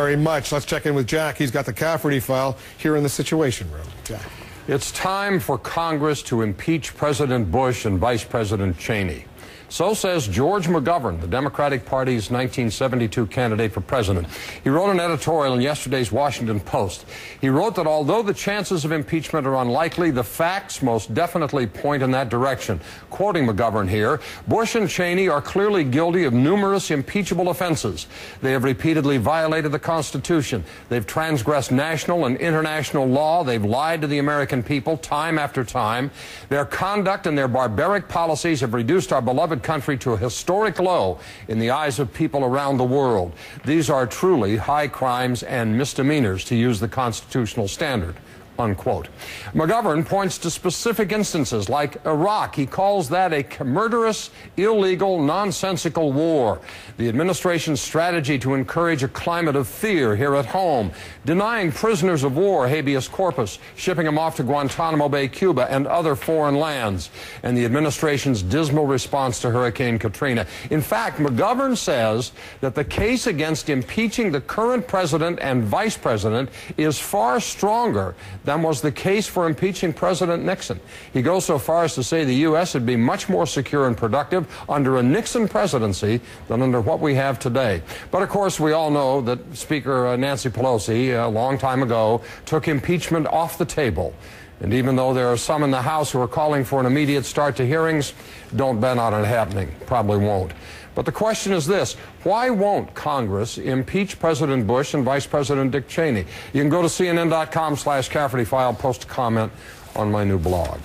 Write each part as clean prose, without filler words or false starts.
Very much. Let's check in with Jack. He's got the Cafferty file here in the Situation Room. Jack. It's time for Congress to impeach President Bush and Vice President Cheney. So says George McGovern, the Democratic Party's 1972 candidate for president. He wrote an editorial in yesterday's Washington Post. He wrote that although the chances of impeachment are unlikely, the facts most definitely point in that direction. Quoting McGovern here, Bush and Cheney are clearly guilty of numerous impeachable offenses. They have repeatedly violated the Constitution. They've transgressed national and international law. They've lied to the American people time after time. Their conduct and their barbaric policies have reduced our beloved country to a historic low in the eyes of people around the world. These are truly high crimes and misdemeanors, to use the constitutional standard. Unquote. McGovern points to specific instances like Iraq. He calls that a murderous, illegal, nonsensical war. The administration's strategy to encourage a climate of fear here at home, denying prisoners of war habeas corpus, shipping them off to Guantanamo Bay, Cuba, and other foreign lands, and the administration's dismal response to Hurricane Katrina. In fact, McGovern says that the case against impeaching the current president and vice president is far stronger than was the case for impeaching President Nixon. He goes so far as to say the U.S. would be much more secure and productive under a Nixon presidency than under what we have today. But of course, we all know that Speaker Nancy Pelosi, a long time ago, took impeachment off the table. And even though there are some in the House who are calling for an immediate start to hearings, don't bet on it happening. Probably won't. But the question is this: why won't Congress impeach President Bush and Vice President Dick Cheney? You can go to CNN.com/Cafferty file, post a comment on my new blog.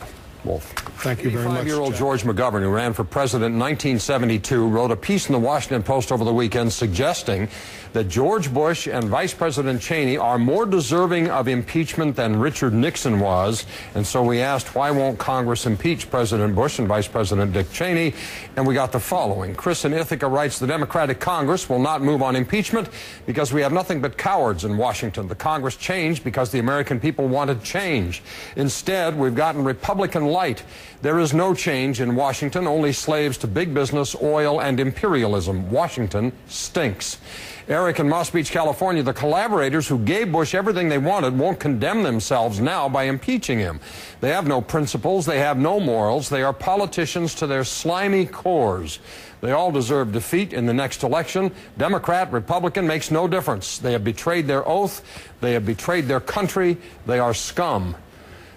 Wolf. Thank you very much. 85-year-old George McGovern, who ran for president in 1972, wrote a piece in the Washington Post over the weekend suggesting that George Bush and Vice President Cheney are more deserving of impeachment than Richard Nixon was. And so we asked, why won't Congress impeach President Bush and Vice President Dick Cheney? And we got the following. Chris in Ithaca writes, the Democratic Congress will not move on impeachment because we have nothing but cowards in Washington. The Congress changed because the American people wanted change. Instead, we've gotten Republican light. There is no change in Washington, only slaves to big business, oil, and imperialism. Washington stinks. Eric in Moss Beach, California, the collaborators who gave Bush everything they wanted won't condemn themselves now by impeaching him. They have no principles, they have no morals, they are politicians to their slimy cores. They all deserve defeat in the next election. Democrat, Republican, makes no difference. They have betrayed their oath, they have betrayed their country, they are scum.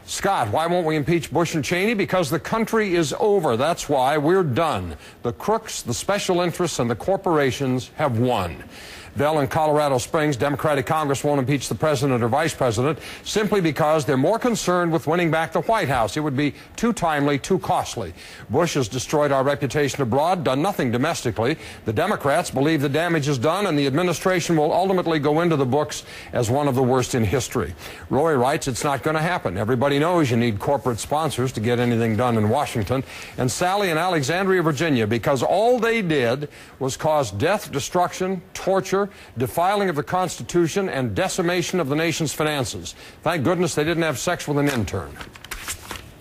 Scott, why won't we impeach Bush and Cheney? Because the country is over. That's why we're done. The crooks, the special interests, and the corporations have won. Val in Colorado Springs, Democratic Congress won't impeach the president or vice president simply because they're more concerned with winning back the White House. It would be too timely, too costly. Bush has destroyed our reputation abroad, done nothing domestically. The Democrats believe the damage is done, and the administration will ultimately go into the books as one of the worst in history. Roy writes, it's not going to happen. Everybody knows you need corporate sponsors to get anything done in Washington. And Sally in Alexandria, Virginia, because all they did was cause death, destruction, torture, defiling of the Constitution, and decimation of the nation's finances. Thank goodness they didn't have sex with an intern.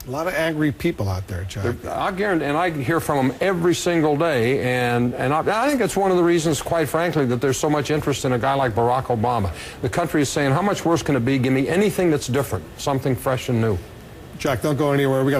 A lot of angry people out there, Jack. I guarantee, and I hear from them every single day, and I think it's one of the reasons, quite frankly, that there's so much interest in a guy like Barack Obama. The country is saying, how much worse can it be? Give me anything that's different, something fresh and new. Jack, don't go anywhere. We got